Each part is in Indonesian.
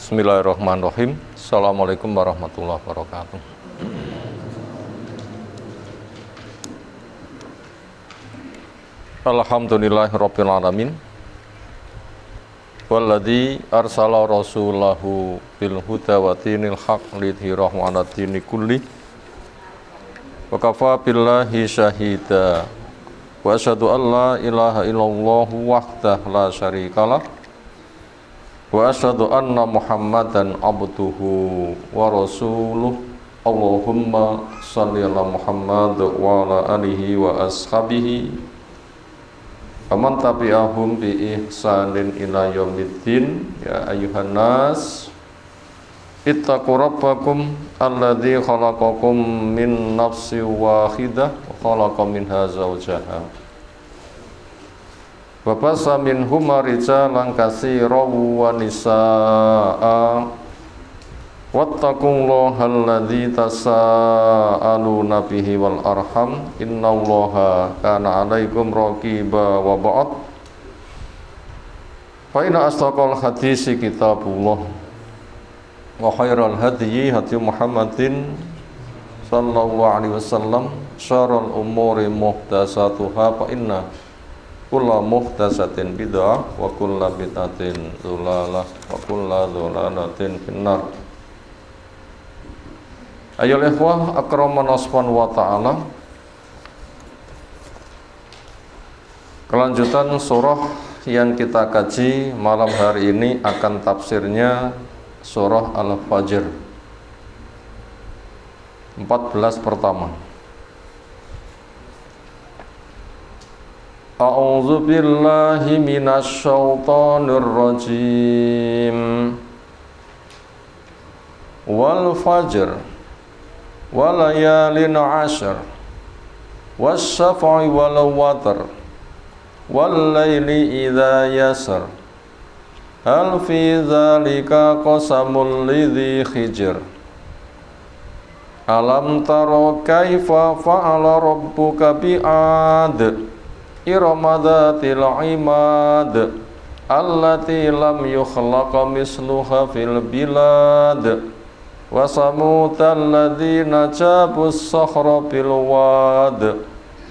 Bismillahirrahmanirrahim. Assalamualaikum warahmatullahi wabarakatuh. Alhamdulillahirabbil alamin. Walladzi arsala rasulahu bil huda wa dinil haqq lidhhirahu 'ala dini kulli. Wa kafa billahi syahida. Wa asyhadu an la ilaha illallah wahdahu la syarikalah. Wa asyhadu anna Muhammadan abduhu wa rasuluh. Allahumma shalli ala Muhammad wa ala alihi wa ashabihi aman tabi'ahum bi ihsanin ila yaumiddin. Ya ayyuhan nas ittaqu rabbakum alladzi khalaqakum min nafsin wahidah wa khalaqa minha zawjaha wa bassa minhuma rijalan katsiran wa nisaa'a wattaqullaha alladzi tasaaluna bihi wal arham innallaha kana 'alaikum raqiba wa ba'd. Fa inna asdaqal hadisi kitabullah wa khairal hadyi hadyu Muhammadin sallallahu alaihi wasallam syarrul umuri muhdatsatuha fa inna kulla muhdatsatin bid'ah wa kulla bid'atin dhalalah wa kulla dhalalatin finnar. Ayyuhal ikhwah akramana subhanahu wa ta'ala. Kelanjutan surah yang kita kaji malam hari ini akan tafsirnya surah Al-Fajr 14 pertama. A'udzu billahi minasy syaithanir rajim. Wal fajr wa layalin 'ashr wasyaf'i wal watr wal laili idza yasr hal fi dzalika qasamul lidzi hijr alam tara kaifa fa'ala rabbuka bi'ad irama dzatil imad allati lam yukhlaqa misluha fil bilad wa samutal ladzina jabus sakhra bil wad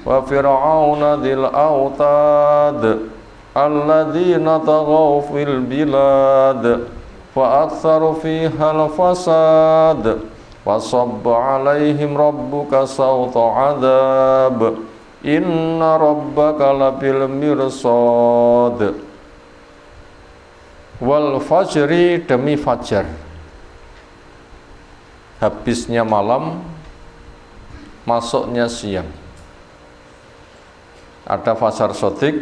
wa fir'auna dzil autad alladzina taghaw fil bilad fa aktsaru fiha al fasad wa sabba 'alaihim rabbuka sawta 'adzab inna rabbaka labil mirsad. Wal fajri, demi fajar, habisnya malam, masuknya siang. Ada fajar sodik,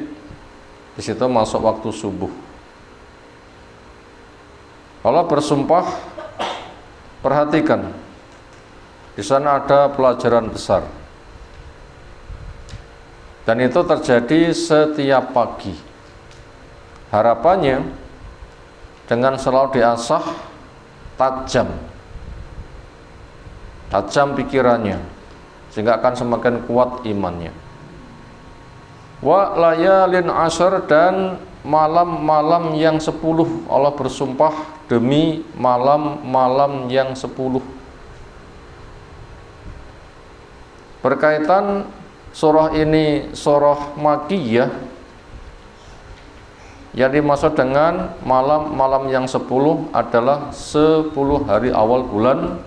di situ masuk waktu subuh. Allah bersumpah, perhatikan, di sana ada pelajaran besar. Dan itu terjadi setiap pagi. Harapannya dengan selalu diasah tajam pikirannya, sehingga akan semakin kuat imannya. Wa layalin 'ashr, dan malam-malam yang 10. Allah bersumpah demi malam-malam yang 10. Berkaitan surah ini surah Makkiyah, yang dimaksud dengan malam-malam yang 10 adalah 10 hari awal bulan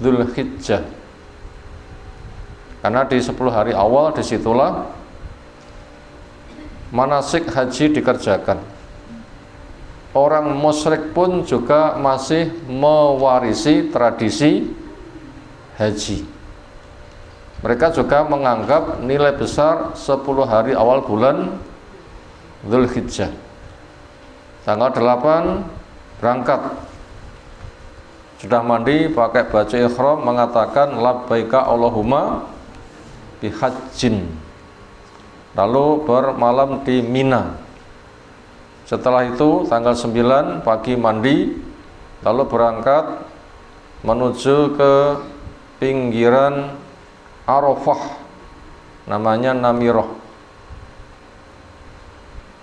Dzulhijjah. Karena di 10 hari awal disitulah manasik haji dikerjakan. Orang musyrik pun juga masih mewarisi tradisi haji. Mereka juga menganggap nilai besar 10 hari awal bulan Dzulhijjah. Tanggal 8 berangkat, sudah mandi, pakai baju ihram, mengatakan labbaika Allahumma bihajjin, lalu bermalam di Mina. Setelah itu tanggal 9 pagi mandi, lalu berangkat menuju ke pinggiran Arafah, namanya Namirah.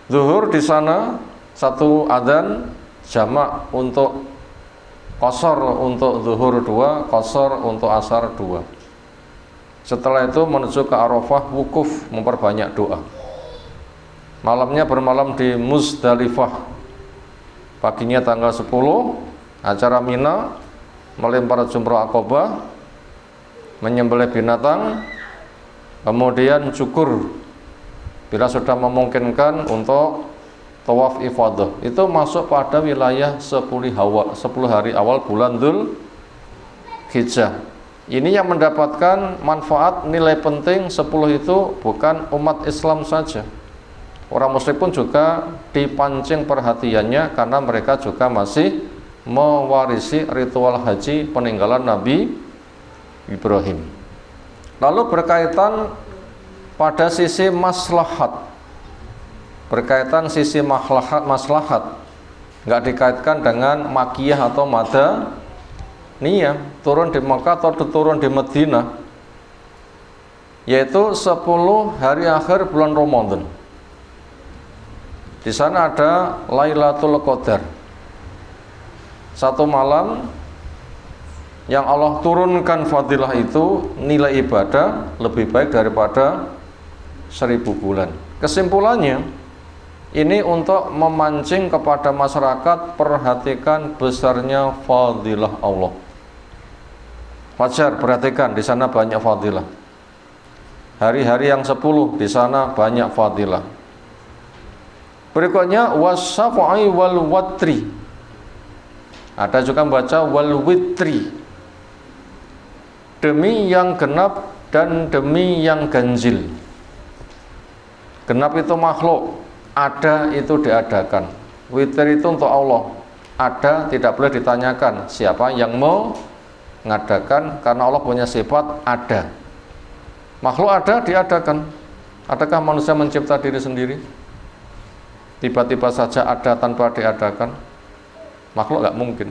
Zuhur di sana, satu adzan, jamak untuk qashar untuk zuhur 2, qashar untuk asar 2. Setelah itu menuju ke Arafah, wukuf, memperbanyak doa. Malamnya bermalam di Muzdalifah. Paginya tanggal 10 acara Mina, melempar jumrah Aqabah, menyembelih binatang, kemudian cukur bila sudah memungkinkan untuk tawaf ifadah. Itu masuk pada wilayah 10 hari awal bulan Dzulhijjah. Ini yang mendapatkan manfaat nilai penting 10 itu bukan umat Islam saja. Orang muslim pun juga dipancing perhatiannya karena mereka juga masih mewarisi ritual haji peninggalan Nabi Ibrahim. Lalu berkaitan pada sisi maslahat, berkaitan sisi maslahat, nggak dikaitkan dengan makiyah atau madaniyah, turun di Mekah atau turun di Madinah, yaitu 10 hari akhir bulan Ramadan. Di sana ada Lailatul Qadar, satu malam yang Allah turunkan fadilah itu, nilai ibadah lebih baik daripada 1000 bulan. Kesimpulannya, ini untuk memancing kepada masyarakat perhatikan besarnya fadilah Allah. Wajar perhatikan di sana banyak fadilah. Hari-hari yang 10 di sana banyak fadilah. Berikutnya wasyafa'i wal watri. Ada juga membaca wal witri. Demi yang genap dan demi yang ganjil. Genap itu makhluk, ada itu diadakan. Witir itu untuk Allah, ada tidak boleh ditanyakan siapa yang mau mengadakan, karena Allah punya sifat ada. Makhluk ada, diadakan. Adakah manusia mencipta diri sendiri? Tiba-tiba saja ada tanpa diadakan? Makhluk nggak mungkin.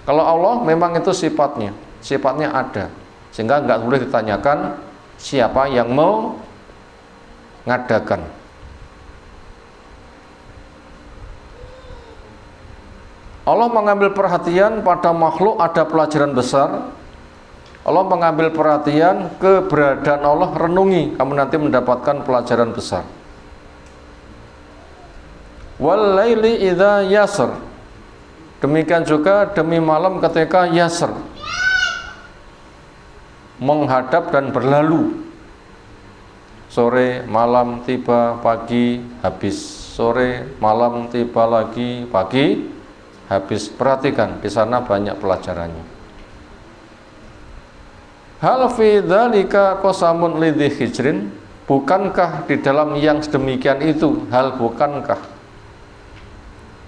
Kalau Allah memang itu sifatnya ada, sehingga nggak boleh ditanyakan siapa yang mau ngadakan. Allah mengambil perhatian pada makhluk, ada pelajaran besar. Allah mengambil perhatian keberadaan Allah, renungi, kamu nanti mendapatkan pelajaran besar. Wal laili idza yasr. Demikian juga demi malam ketika yasr, menghadap dan berlalu. Sore, malam, tiba, pagi, habis. Sore, malam, tiba lagi, pagi, habis. Perhatikan, di sana banyak pelajarannya. Hal fi dzalika qasamun lidzi hijrin. Bukankah di dalam yang sedemikian itu, hal bukankah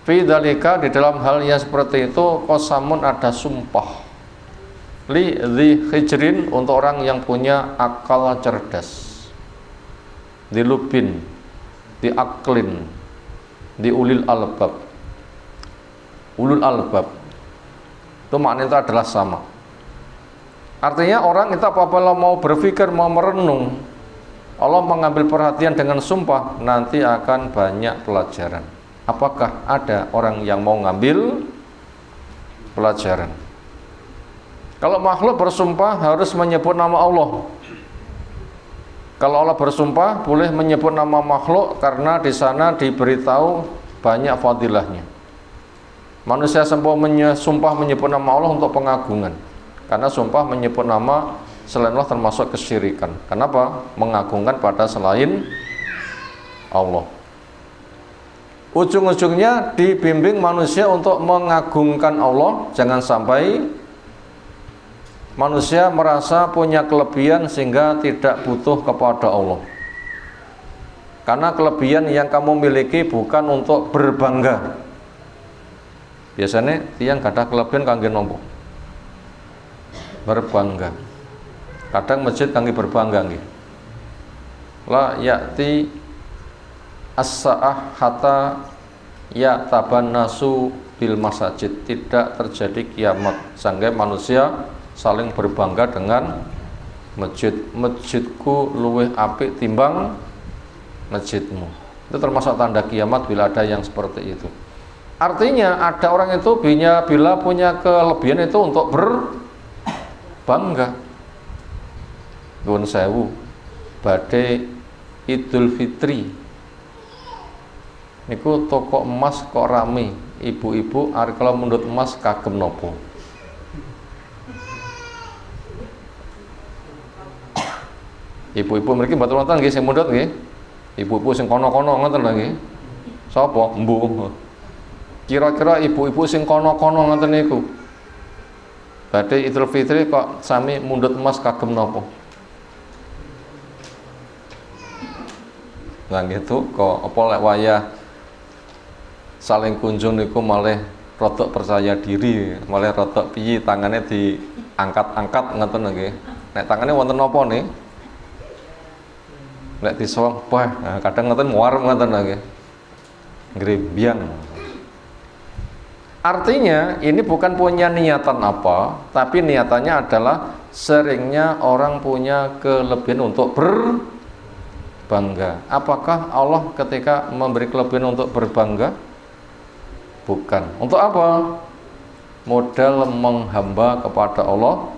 fi dzalika, di dalam hal yang seperti itu, qasamun ada sumpah lidzi hijrin, untuk orang yang punya akal cerdas, dilubin, diaklin, di ulil albab. Ulul albab itu maknanya itu adalah sama. Artinya orang itu apabila mau berpikir, mau merenung, Allah mengambil perhatian dengan sumpah, nanti akan banyak pelajaran. Apakah ada orang yang mau ngambil pelajaran? Kalau makhluk bersumpah harus menyebut nama Allah. Kalau Allah bersumpah boleh menyebut nama makhluk, karena di sana diberitahu banyak fadilahnya. Manusia sumpah menyebut nama Allah untuk pengagungan, karena sumpah menyebut nama selain Allah termasuk kesyirikan. Kenapa? Mengagungkan pada selain Allah. Ujung-ujungnya dibimbing manusia untuk mengagungkan Allah. Jangan sampai manusia merasa punya kelebihan sehingga tidak butuh kepada Allah. Karena kelebihan yang kamu miliki bukan untuk berbangga. Biasanya tiang gada kelebihan kangge nompo berbangga. Kadang masjid kangge berbangga nggih. La ya'ti as-sa'ah hatta ya tabannasu bil masajid. Tidak terjadi kiamat sampai manusia saling berbangga dengan masjid. Masjidku luweh apik timbang masjidmu. Itu termasuk tanda kiamat bila ada yang seperti itu. Artinya ada orang itu bila punya kelebihan itu untuk berbangga. Nuwun sewu, badhe Idul Fitri niku toko emas kok rame, ibu-ibu arep kala mundhut emas kagem nopo? Ibu-ibu mriki mboten wonten nggih sing mundhut nggih. Ibu-ibu sing kono-kono ngoten lho nggih. Sapa? Mbuh. Kira-kira ibu-ibu sing kono-kono ngoten niku badhe Idul Fitri kok sami mundhut emas kagem nopo? Nah gitu kok apa lek wayah saling kunjung niku malah rodok percaya diri, malah rodok piye tangane diangkat-angkat ngoten nggih. Nek tangane wonten napa nih? Lek disawang, wah, nah, kadang ngoten muar ngoten nggih. Ngrebyang. Artinya ini bukan punya niatan apa, tapi niatannya adalah seringnya orang punya kelebihan untuk berbangga. Apakah Allah ketika memberi kelebihan untuk berbangga? Bukan. Untuk apa? Modal menghamba kepada Allah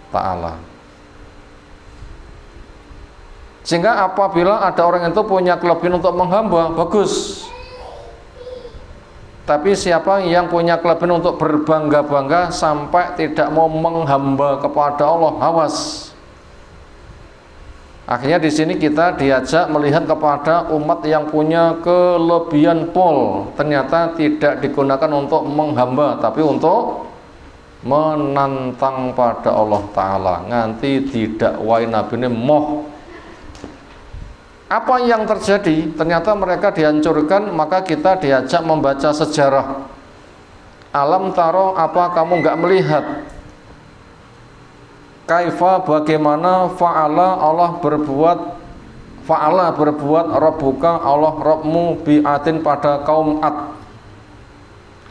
Ta'ala. Sehingga apabila ada orang itu punya kelebihan untuk menghamba, bagus. Tapi siapa yang punya kelebihan untuk berbangga-bangga sampai tidak mau menghamba kepada Allah, awas. Akhirnya di sini kita diajak melihat kepada umat yang punya kelebihan pol, ternyata tidak digunakan untuk menghamba, tapi untuk menantang pada Allah Ta'ala. Nganti tidak wae nabine moh. Apa yang terjadi? Ternyata mereka dihancurkan, maka kita diajak membaca sejarah. Alam taro, apa kamu nggak melihat? Kaifa, bagaimana fa'ala Allah berbuat Rabbuka Allah Rabbmu bi'atin pada kaum Ad.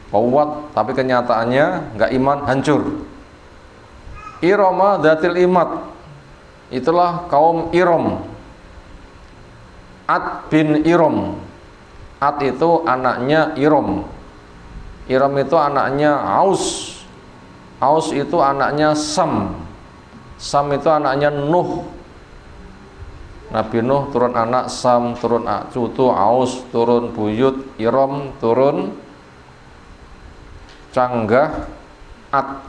Kuat, tapi kenyataannya nggak iman, hancur. Irama dzatil imad, itulah kaum Iram. Ad bin Iram. Ad itu anaknya Iram. Iram itu anaknya Aus. Aus itu anaknya Sam. Sam itu anaknya Nuh. Nabi Nuh turun anak Sam, turun cucu Aus, turun buyut Iram, turun canggah Ad.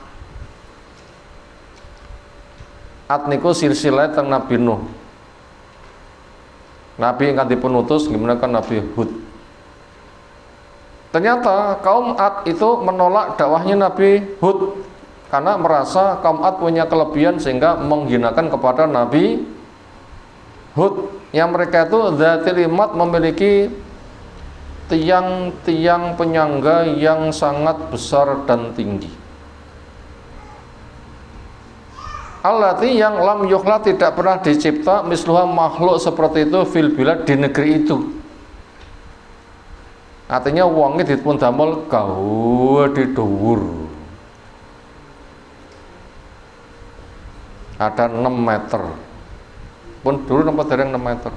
Ad niku silsilah teng Nabi Nuh. Nabi yang dipun utus gimana kan Nabi Hud. Ternyata kaum Ad itu menolak dakwahnya Nabi Hud karena merasa kaum Ad punya kelebihan sehingga menghinakan kepada Nabi Hud. Yang mereka itu dzatil imad, memiliki tiang-tiang penyangga yang sangat besar dan tinggi. Allati yang lam yukhla, tidak pernah dicipta misluha makhluk seperti itu fil bilad, di negeri itu. Artinya wonge dipun damel gawedhe dhuwur. Ada 6 meter. Pun dulu napa dereng 6 meter.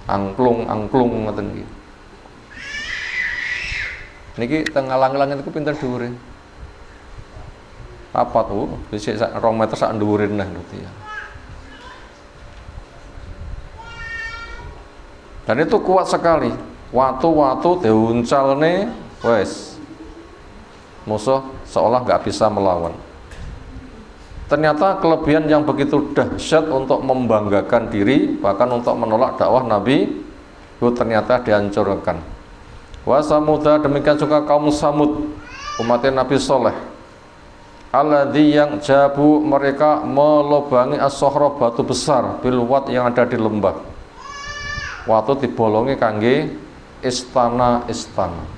Angklung ngoten iki. Niki teng alang-alangan iku pinter dhuwure. Apa tuh? Bisa 2 meter sak dhuwurin nah berarti ya. Dan itu kuat sekali. Watu-watu diuncalne wes. Musuh seolah nggak bisa melawan. Ternyata kelebihan yang begitu dahsyat untuk membanggakan diri, bahkan untuk menolak dakwah Nabi, itu ternyata dihancurkan. Wa Samuda, demikian juga kaum Samud, umatnya Nabi Soleh. Alladzi yang jabu, mereka melobangi as-sohra, batu besar, bilwat yang ada di lembah. Waktu dibolongi kangge istana-istana.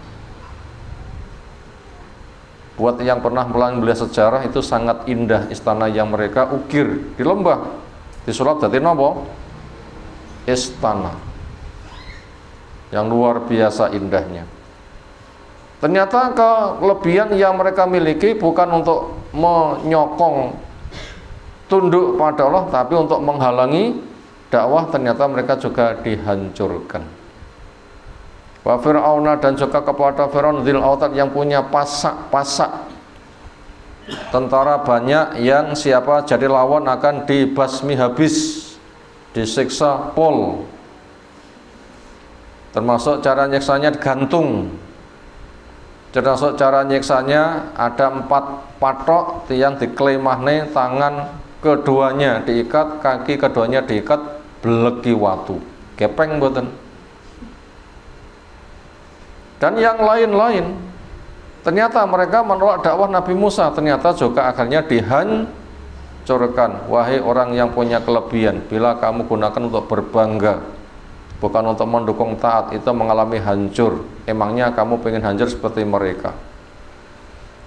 Buat yang pernah melihat sejarah, itu sangat indah istana yang mereka ukir di lembah. Disulap dadi napa? Istana yang luar biasa indahnya. Ternyata kelebihan yang mereka miliki bukan untuk menyokong tunduk pada Allah, tapi untuk menghalangi dakwah. Ternyata mereka juga dihancurkan. Wa Fir'auna, dan juga kepada Fir'aun dzil autad, yang punya pasak-pasak tentara banyak, yang siapa jadi lawan akan dibasmi habis, disiksa pol. Termasuk cara nyiksanya digantung. Termasuk cara nyiksanya ada 4 patok yang diklemahne, tangan keduanya diikat, kaki keduanya diikat, belegi watu. Gepeng mboten. Dan yang lain-lain. Ternyata mereka menolak dakwah Nabi Musa, ternyata juga akhirnya dihancurkan. Wahai orang yang punya kelebihan, bila kamu gunakan untuk berbangga, bukan untuk mendukung taat, itu mengalami hancur. Emangnya kamu pengen hancur seperti mereka?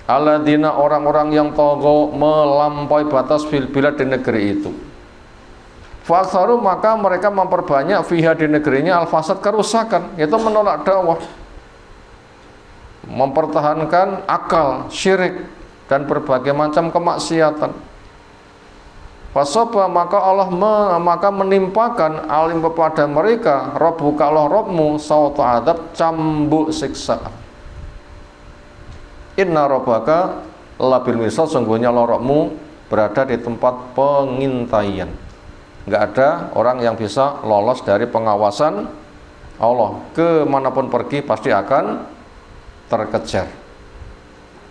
Alladzina, orang-orang yang togo, melampaui batas fil bilad, di negeri itu. Faksaru, maka mereka memperbanyak fiha, di negerinya, al-fasad, kerusakan, yaitu menolak dakwah, mempertahankan akal, syirik, dan berbagai macam kemaksiatan. Fasoba, maka Allah maka menimpakan alim kepada mereka, Rabbuka, Allah Rabbmu, sawta adab, cambuk siksaan. Inna rabbaka labil mirsad, sungguhnya Allah Rabbmu berada di tempat pengintaian. Enggak ada orang yang bisa lolos dari pengawasan Allah. Kemanapun pergi pasti akan terkejar,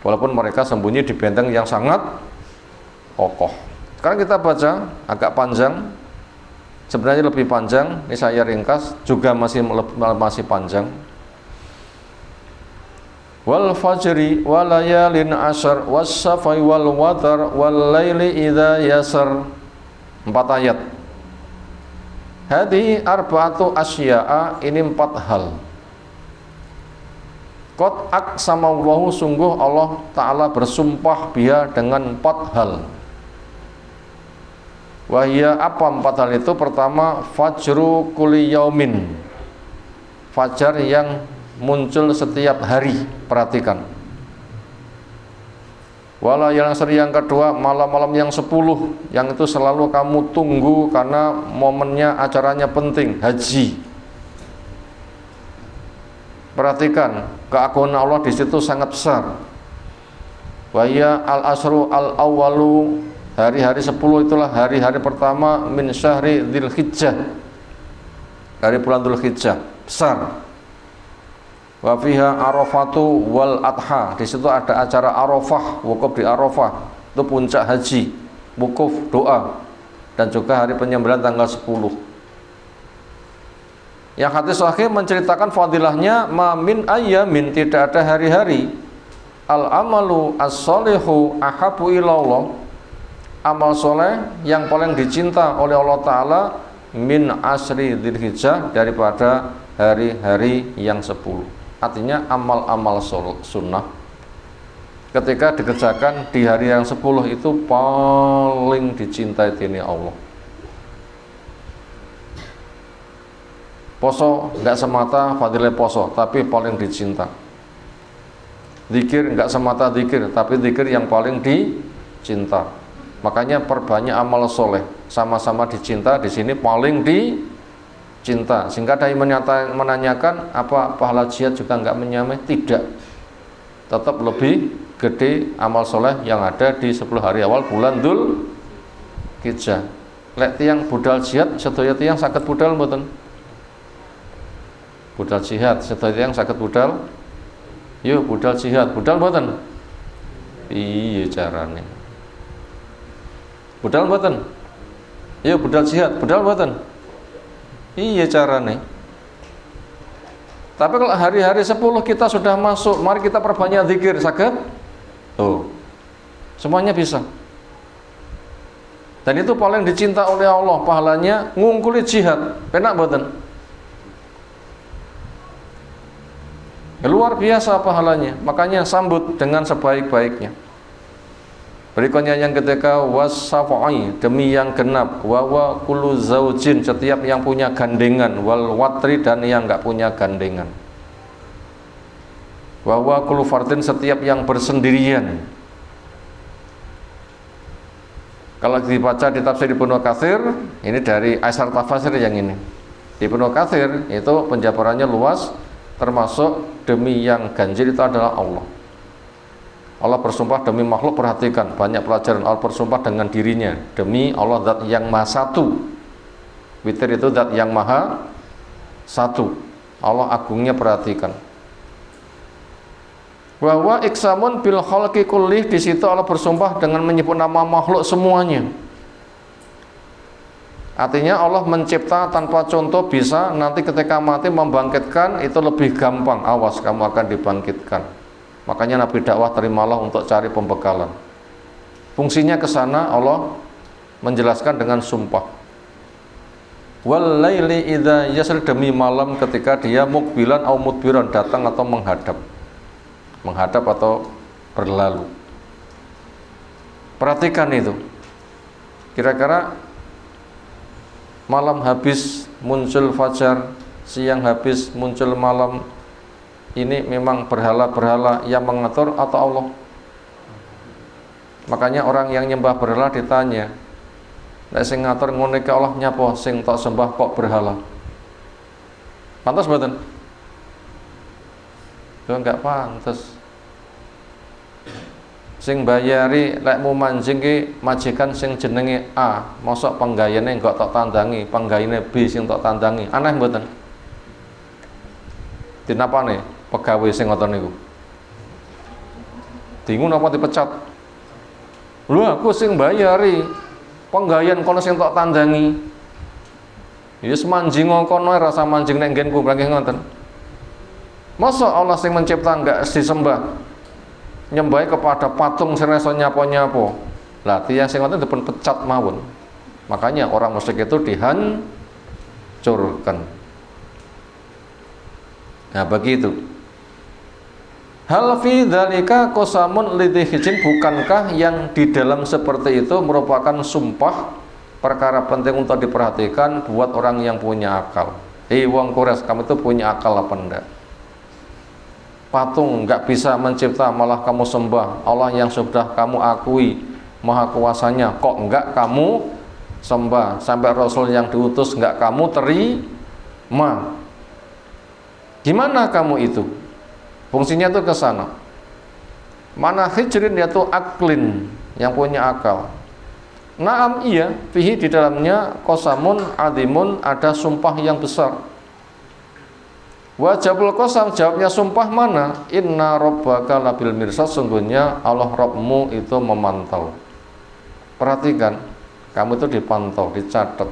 walaupun mereka sembunyi di benteng yang sangat kokoh. Sekarang kita baca, agak panjang, sebenarnya lebih panjang, ini saya ringkas, juga masih panjang. Wal fajri wal layalin ashar was safai wal watar wal laili idza yasar. 4 ayat. Hadi arba'atu asya'a, ini 4 hal. Qad aqsamallahu, sungguh Allah Ta'ala bersumpah biha dengan 4 hal. Wahia, apa 4 hal itu? Pertama, fajru kulli yaumin, fajar yang muncul setiap hari, perhatikan. Wala yang seri, yang kedua, malam-malam yang 10, yang itu selalu kamu tunggu karena momennya, acaranya penting, haji. Perhatikan, keagungan Allah di situ sangat besar. Wahia al-asru al-awwalu, hari-hari 10 itulah hari-hari pertama min syahri dzulhijjah, dari bulan Dzulhijjah, besar. Wa fiha arafatu wal adha, di situ ada acara Arafah, wukuf di Arafah, itu puncak haji, wukuf, doa, dan juga hari penyembelihan tanggal 10. Yang hadis sahih menceritakan fadilahnya, ma min ayyamin, tidak ada hari-hari, al amalu as-solihu ahabu ilallah, amal soleh yang paling dicinta oleh Allah Ta'ala, min asri dzulhijjah, daripada hari-hari yang 10. Artinya amal-amal sunnah ketika dikerjakan di hari yang 10 itu paling dicintai ini Allah. Poso enggak semata fadilah poso, tapi paling dicinta. Zikir enggak semata zikir, tapi zikir yang paling dicinta. Makanya perbanyak amal soleh, sama-sama dicinta, di sini paling dicinta. Sehingga ada yang menanyakan, apa pahala jihad juga enggak menyamai? Tidak. Tetap lebih gede amal soleh yang ada di 10 hari awal bulan Dzulhijjah. Lek tiang budal jihad, sedaya tiang saged budal mboten? Budal jihad, sedaya yang sakit budal, yuk budal jihad, budal mboten? Iya carane. Budal mboten? Yuk budal jihad, budal mboten? Iya carane. Tapi kalau hari-hari 10 kita sudah masuk, mari kita perbanyak zikir, sakit? Tuh, semuanya bisa. Dan itu paling dicinta oleh Allah, pahalanya ngungkuli jihad, penak mboten? Luar biasa pahalanya, makanya sambut dengan sebaik-baiknya. Berikutnya yang ketiga, wasafai, demi yang genap, wawa kullu zaujin, setiap yang punya gandengan, wal watri, dan yang enggak punya gandengan, wawa kullu fardin, setiap yang bersendirian. Kalau dibaca di tafsir Ibnu Katsir, ini dari Aisar Tafsir yang ini. Ibnu Katsir itu penjabarannya luas. termasuk demi yang ganjil itu adalah Allah. Allah bersumpah demi makhluk, perhatikan banyak pelajaran. Allah bersumpah dengan dirinya, demi Allah zat yang maha satu. Witir itu zat yang maha satu. Allah agungnya, perhatikan. Bahwa iksamun bil khalqi kullih, di situ Allah bersumpah dengan menyebut nama makhluk semuanya. Artinya Allah mencipta tanpa contoh bisa, nanti ketika mati membangkitkan itu lebih gampang. Awas, kamu akan dibangkitkan. Makanya Nabi dakwah, terimalah untuk cari pembekalan. Fungsinya ke sana. Allah menjelaskan dengan sumpah. Wal laili idza yasr, demi malam ketika dia mukbilan au mudbiran, datang atau menghadap. Menghadap atau berlalu. Perhatikan itu. Kira-kira malam habis muncul fajar, siang habis muncul malam, ini memang berhala-berhala yang mengatur atau Allah? Makanya orang yang nyembah berhala ditanya, nek sing ngatur ngono iki Allah nyapa, sing tak sembah kok berhala? Pantas mboten? Lho enggak pantas. Sing bayari lek mu manjing ki majikan sing jenenge A, mosok penggayane enggak tak tandangi, penggayane B sing tak tandangi. Aneh mboten? Dinapane pegawai sing ngoten niku? Bingung apa dipecat? Lho aku sing bayari, penggayan kono sing tak tandangi. Ya semanjing kono rasa manjing nek nggenku nggih ngoten. Masa Allah sing mencipta enggak disembah? Nyembah kepada patung sing iso nyapa-nyapa. Lah tiyang sing ngoten dipun pecat mawon. Makanya orang musyrik itu dihancurkan. Nah begitu. Hal fi dzalika qasamun lidhijin, bukankah yang di dalam seperti itu merupakan sumpah, perkara penting untuk diperhatikan buat orang yang punya akal. Wong Quraisy, kamu itu punya akal apa enggak? Patung enggak bisa mencipta malah kamu sembah. Allah yang sudah kamu akui maha kuasanya kok enggak kamu sembah. Sampai Rasul yang diutus enggak kamu terima. Gimana kamu itu? Fungsinya itu ke sana. Mana hijrin, yaitu aklin, yang punya akal. Naam, iya, fihi, di dalamnya qasamun azimun, ada sumpah yang besar. Wajabul qasam, jawabnya sumpah mana? Inna rabbaka labil mirsad, sungguhnya Allah Rabbmu itu memantau. Perhatikan, kamu itu dipantau, dicatat.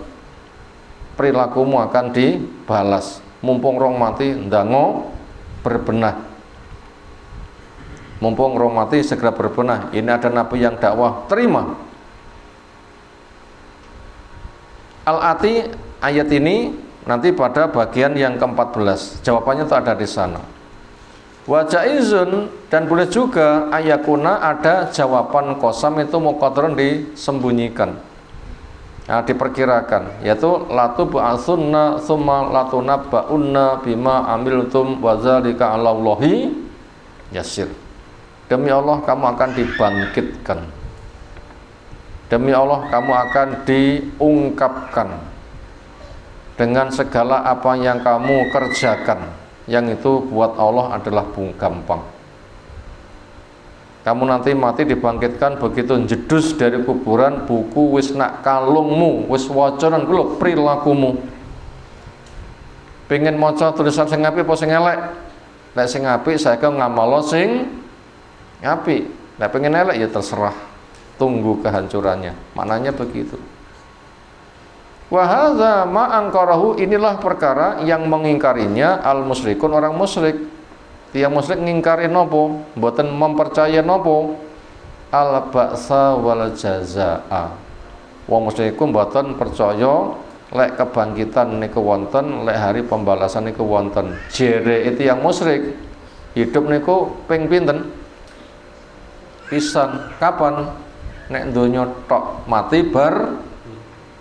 Perilakumu akan dibalas. Mumpung rong mati ndango berbenah. Mumpung rong mati segera berbenah. Ini ada nabi yang dakwah, terima. Al-Ati, ayat ini nanti pada bagian yang ke-14. Jawabannya itu ada di sana. Wa jaizun, dan boleh juga ayakuna ada jawaban qasam itu muqaddarun, disembunyikan. Nah, diperkirakan, yaitu latu ba'asunna tsumma latunabba'unna bima amiltum wa dzalika 'alallahi yasir. Demi Allah kamu akan dibangkitkan. Demi Allah kamu akan diungkapkan dengan segala apa yang kamu kerjakan, yang itu buat Allah adalah gampang. Kamu nanti mati dibangkitkan begitu jedus dari kuburan, buku wis nak kalungmu, wis waconan kulo perilakumu. Pengen maca tulisan sing apik apa sing elek? Nek sing apik saiki ngamalo sing apik. Nek pengen elek ya terserah. Tunggu kehancurannya. Maknanya begitu. Wa hadza ma angkarahu, inilah perkara yang mengingkarinya al musyrikun, orang musyrik. Tiang musyrik ngingkari nopo, mboten mempercaya nopo, al ba'sa wal jazaa. Wong musyrik mboten percaya lek kebangkitan niku wonten, lek hari pembalasan niku wonten. Jere itu yang musyrik, hidup niku ping pinten? Pisan. Kapan? Nek donya tok, mati bar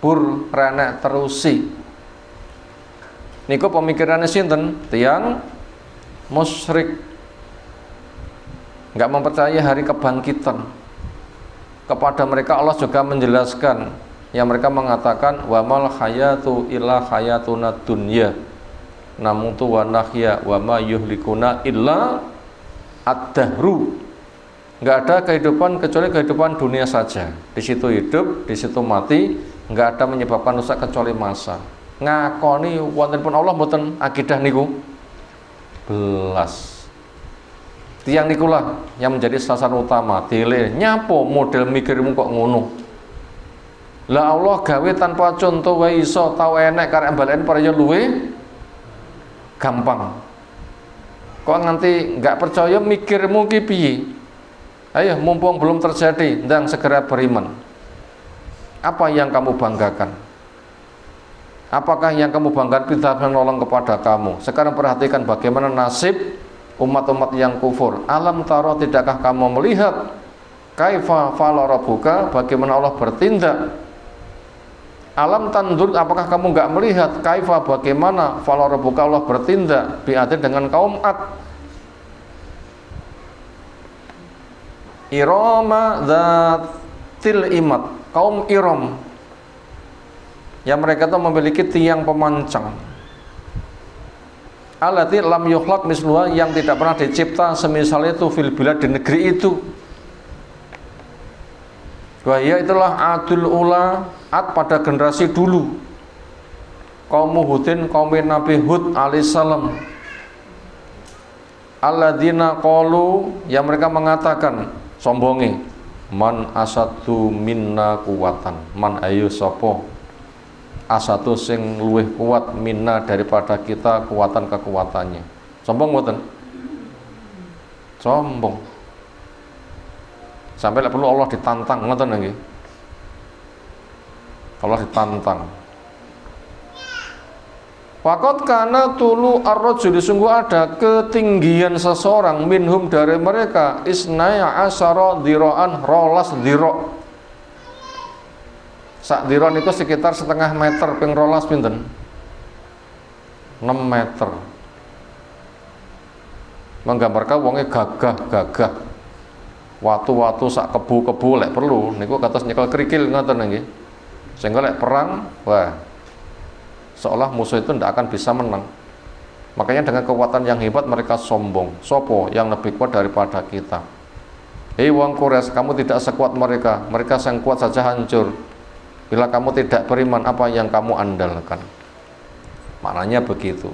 bur renek terusi. Niku pemikirannya sinten? Tiang musyrik, nggak mempercayai hari kebangkitan. Kepada mereka Allah juga menjelaskan, yang mereka mengatakan wa mal hayatu illa hayatuna dunya, namutu wa nahya wa ma yuhlikuna illa ad-dahru. Enggak ada kehidupan kecuali kehidupan dunia saja. Di situ hidup, di situ mati, enggak ada menyebabkan rusak kecuali masa. Ngakoni wontenipun Allah mboten akidah niku belas. Tiang nikulah yang menjadi sasaran utama. Dile nyapo model mikirmu kok ngono. Lah Allah gawe tanpa contoh wae iso tau enek karek balen para luwe gampang. Kok nganti enggak percaya mikirmu ki piye? Ayo mumpung belum terjadi, ndang segera beriman. Apa yang kamu banggakan? Apakah yang kamu banggakan tidak menolong kepada kamu? Sekarang perhatikan bagaimana nasib umat-umat yang kufur. Alam taro, tidakkah kamu melihat kaifa fa'ala rabbuka, bagaimana Allah bertindak? Alam tandur, apakah kamu enggak melihat kaifa, bagaimana fa'ala rabbuka, Allah bertindak bi'adil dengan kaum Ad. Irama dzatil imad, kaum Iram yang mereka itu memiliki tiang pemancang. Allati lam yukhlaq misluha, yang tidak pernah dicipta semisal itu fil bilad, di negeri itu. Wahya itulah adul ula, Ad pada generasi dulu, kaum Hudin, kaum Nabi Hud alaihissalam. Alladzina qalu, yang mereka mengatakan sombongi, man asatu minna kuwatan, man ayu sopo asatu sing luwih kuat minna daripada kita kuatan kekuatannya. Sombong mboten? Sombong. Sampai lah perlu Allah ditantang, ngoten nggih. Allah ditantang. Faqad kana tulu ar-rajuli, sungguh ada ketinggian seseorang minhum dari mereka isnaya asyara dhiraan, rolas dhira. Sak dhira niku sekitar setengah meter, ping rolas pinten? 6 meter. Menggambarkan wonge gagah-gagah. Watu-watu sak kebu-kebu lek perlu niku kados nyekel krikil ngoten nggih. Sehingga lek perang, wah, seolah musuh itu tidak akan bisa menang. Makanya dengan kekuatan yang hebat mereka sombong. Sopo yang lebih kuat daripada kita? Wong Quraisy, kamu tidak sekuat mereka. Mereka yang kuat saja hancur. Bila kamu tidak beriman, apa yang kamu andalkan? Maknanya begitu.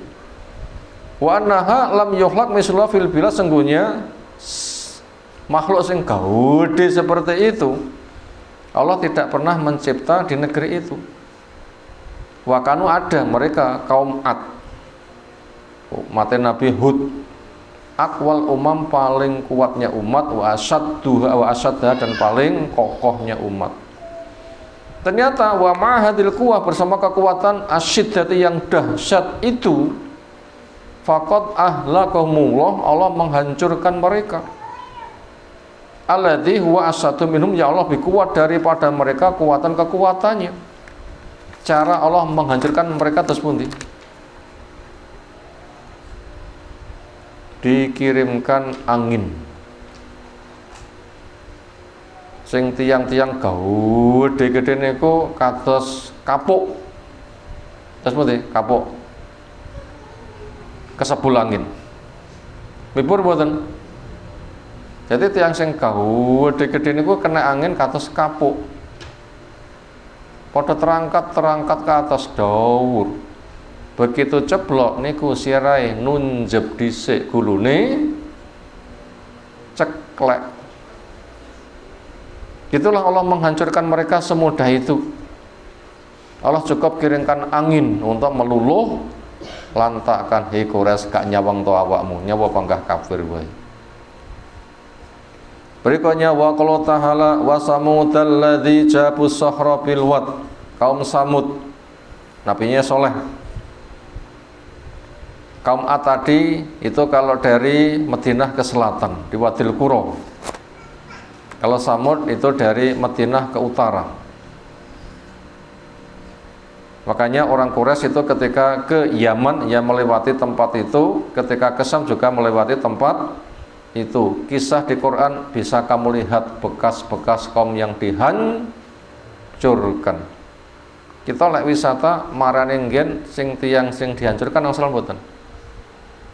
Wa annaha lam yukhlaq misluha fil bilad, sungguhnya makhluk sing gede seperti itu Allah tidak pernah mencipta di negeri itu. Wakanu, ada mereka kaum Ad, mati Nabi Hud, akwal umam, paling kuatnya umat, wa asyadha, dan paling kokohnya umat. Ternyata wa ma'hadil kuwah, bersama kekuatan asyiddati yang dahsyat itu, faqad ahlakahumullah, Allah menghancurkan mereka. Alladzi huwa asyaddu minhum, ya Allah lebih kuat daripada mereka kekuatannya. Cara Allah menghancurkan mereka terus pundi? Dikirimkan angin sing tiang-tiang gede-gede niku kados kapuk. Terus pundi? Kapuk kesebul angin. Mipur mboten? Jadi tiang sing gede-gede niku kena angin kados kapuk. Padha terangkat ke atas daur. Begitu ceblok niku sirai nunjeb dhisik gulune ceklek. Itulah Allah menghancurkan mereka semudah itu. Allah cukup kirimkan angin untuk meluluh lantakkan. Hei Quraisy, gak nyawang to awakmu, nyawa panggah kafir wae. Berikutnya wa qala ta'ala wa samudal ladzi jabu sahra bil wad, kaum Samud, nabinya Soleh. Kaum Ad tadi itu kalau dari Madinah ke selatan di Wadil Qura. Kalau Samud itu dari Madinah ke utara. Makanya orang Quraisy itu ketika ke Yaman ya melewati tempat itu, ketika ke Syam juga melewati tempat itu. Kisah di Quran bisa kamu lihat bekas-bekas kaum yang dihancurkan. Kita lek wisata marane nggen sing tiang sing dihancurkan angsal mboten.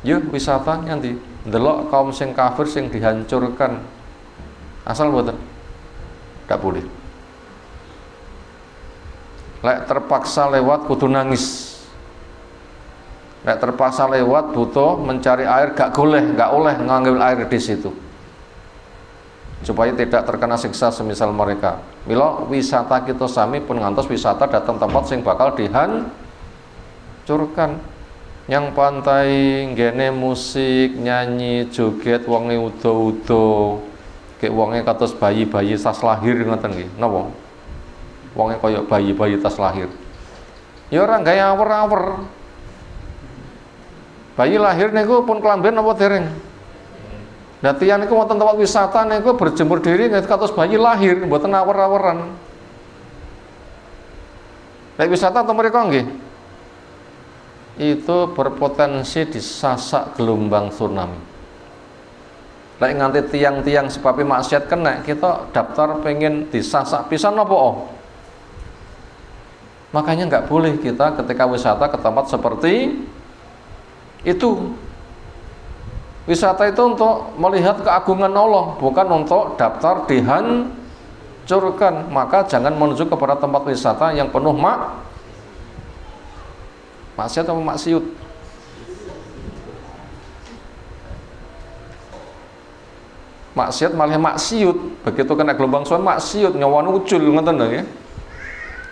Yuk wisata nanti ndelok kaum sing kafir sing dihancurkan. Asal mboten. Tidak boleh. Lek terpaksa lewat kudu nangis. Lek terpaksa lewat butuh mencari air gak boleh ngambil air di situ. Supaya tidak terkena siksa semisal mereka. Mila wisata kita sami pun ngantos wisata datang tempat sing bakal dihancurkan. Yang pantai ngene musik, nyanyi, joget, wonge udo-udo. Kayak wonge kados bayi-bayi tas lahir ngoten nggih. Napa? Wonge kaya bayi-bayi tas lahir. Ya ora gawe awer-awer. Bayi lahir niku pun kelamben napa dereng? Datian niku wonten tempat wisata niku berjemur diri nggih kados bayi lahir, mboten awer-aweran. Nek wisata teng mriko nggih. Itu berpotensi disasak gelombang tsunami. Lek nganti tiang-tiang sebab maksiat kena, kita daftar pengen disasak pisan apa oh? Makanya nggak boleh kita ketika wisata ke tempat seperti itu. Wisata itu untuk melihat keagungan Allah, bukan untuk daftar dihancurkan. Maka jangan menuju kepada tempat wisata yang penuh maksiat atau maksiut. Maksiat malah maksiut. Begitu kena gelombang tsunami maksiut nyawane ucul ngoten lho ya.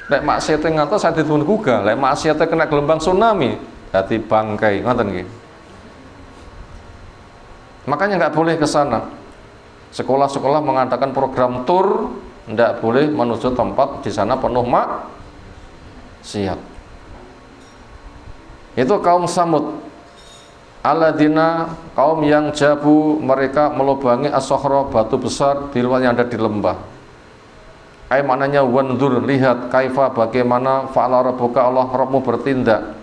Lek maksiate ngantos saya ditunggu, lek maksiate kena gelombang tsunami dadi bangkai ngoten nggih. Makanya nggak boleh ke sana. Sekolah-sekolah mengadakan program tur, nggak boleh menuju tempat di sana penuh maksiat. Itu kaum Samud. Alladzina, kaum yang jabu, mereka melubangi as-sokhra, batu besar yang ada di lembah. Ay maknanya wandur, lihat kaifa bagaimana fa'ala rabbuka, Allah Rabbmu bertindak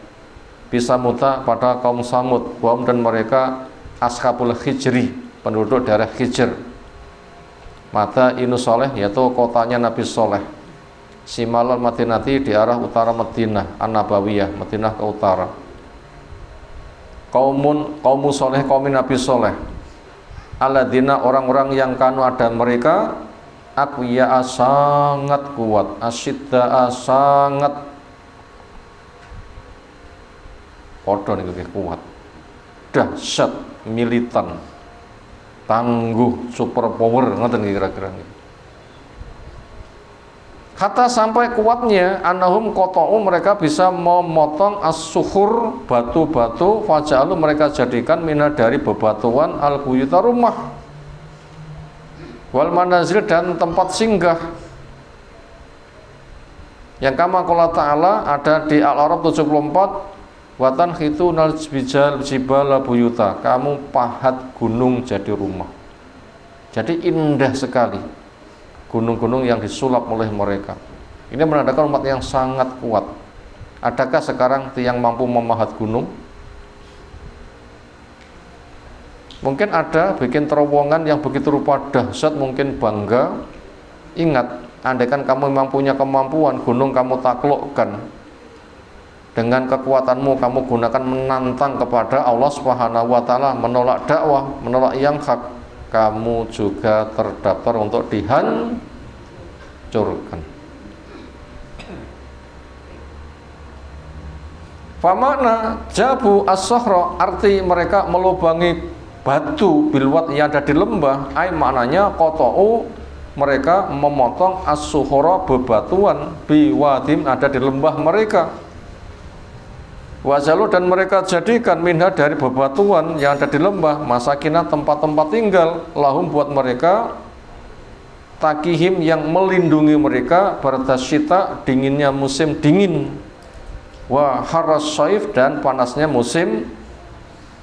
bisa muta pada kaum Samud, wahum dan mereka ashabul hijri, penduduk daerah Hijr. Mata inu soleh, yaitu kotanya Nabi Soleh. Simalal Madinati, di arah utara Madinah An-Nabawiyah, Madinah ke utara. Kaum soleh, kaum Nabi Soleh. Alladzina, orang-orang yang kanu ada mereka aqwiya, sangat kuat, asyidda, sangat podo niku kuat, dahsyat, militan, tangguh, super power ngoten kira-kira. Kata sampai kuatnya annahum qata'u, mereka bisa memotong as-sukhur, batu-batu, faja'alu, mereka jadikan mina dari bebatuan al-buyuta, rumah, wal manazil, dan tempat singgah. Yang kama qala ta'ala ada di Al-A'raf 74, watan khitunal jibala buyuta, kamu pahat gunung jadi rumah. Jadi indah sekali gunung-gunung yang disulap oleh mereka. Ini menandakan umat yang sangat kuat. Adakah sekarang yang mampu memahat gunung? Mungkin ada bikin terowongan yang begitu rupa dahsyat, mungkin bangga. Ingat, andaikan kamu memang punya kemampuan, gunung kamu taklukkan. Dengan kekuatanmu kamu gunakan menantang kepada Allah Subhanahu wa taala, menolak dakwah, menolak yang hak, kamu juga terdaftar untuk dihancurkan. Famakna jabu as-sokhra, arti mereka melubangi batu bilwat yang ada di lembah, ay maknanya qata'u, mereka memotong as-sukhra, bebatuan, biwadim, ada di lembah mereka. Wajalu, dan mereka jadikan minha dari bebatuan yang ada di lembah masakinah, tempat-tempat tinggal, lahum, buat mereka, takihim, yang melindungi mereka, bardasyita, dinginnya musim dingin, wa harras syaif, dan panasnya musim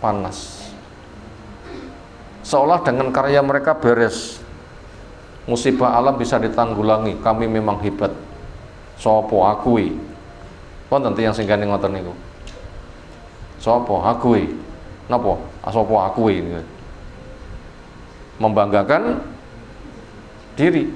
panas. Seolah dengan karya mereka beres, musibah alam bisa ditanggulangi, kami memang hebat. Sopo akui, wonten tiyang sing gane ngoten niku. Sopo akui, napa? Sopo akui, membanggakan diri.